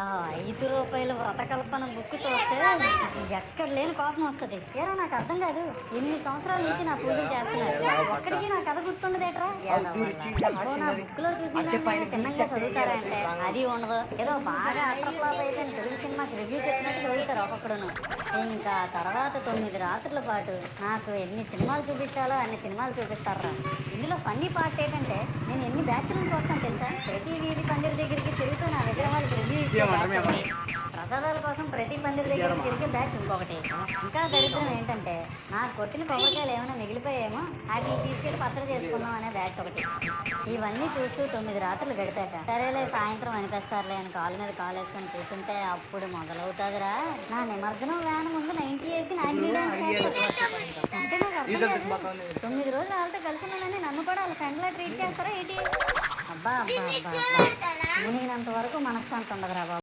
ఆ రూ. 5 వ్రతకల్పన బుక్ చూస్తే ఎక్కడ లేని కోపం వస్తుంది. ఏరా నాకు అర్థం కాదు, ఎన్ని సంవత్సరాల నుంచి నా పూజలు చేస్తున్నారు, ఒక్కడికి నా కథ గుర్తుండదేట్రా. నా బుక్ లో చూసిందని తిన్నంగా చదువుతారా అంటే అది ఉండదు. ఏదో బాగా అటర్ ఫ్లాప్ అయిపోయిన తెలుగు సినిమాకి రివ్యూ చెప్పినట్టు చదువుతారు ఒక్కొక్కడును. ఇంకా తర్వాత 9 రాత్రుల పాటు నాకు ఎన్ని సినిమాలు చూపించాలో అన్ని సినిమాలు చూపిస్తారా. ఇందులో ఫన్నీ పార్ట్ ఏంటంటే నేను ఎన్ని బ్యాచ్లను చూస్తాను తెలుసా. ప్రతి వీధి పందిరి దగ్గరికి తిరుగుతూ నా విగ్రహాలకు రివ్యూ ఇచ్చే బ్యాచ్ ఒకటి, ప్రసాదాల కోసం ప్రతి పందిరి దగ్గరికి తిరిగే బ్యాచ్ ఇంకొకటి. ఇంకా దరిద్రం ఏంటంటే నాకు కొట్టిన కొబ్బరికాయలు ఏమైనా మిగిలిపోయేమో వాటిని తీసుకెళ్లి పచ్చడి చేసుకుందాం అనే బ్యాచ్ ఒకటి. ఇవన్నీ చూస్తూ 9 రాత్రులు గడిపాక సరేలే సాయంత్రం అనిపిస్తారులే అని కాలు మీద కాలు వేసుకొని కూర్చుంటే అప్పుడు మొదలవుతుందిరా నా నిమజ్జనం వ్యాన్ ముందు 90 వేసి నాగిని డాన్స్ చేస్తారు. అంటే నాకు అర్థం కాదు, 9 రోజులు వాళ్ళతో కలిసి ఉన్నానని నన్ను కూడా వాళ్ళ ఫ్రెండ్ లా ట్రీట్ చేస్తారా ఏంటి. అబ్బా అబ్బా అబ్బా అబ్బా, మునిగినంత వరకు మనశ్శాంతి ఉండదురా బాబు.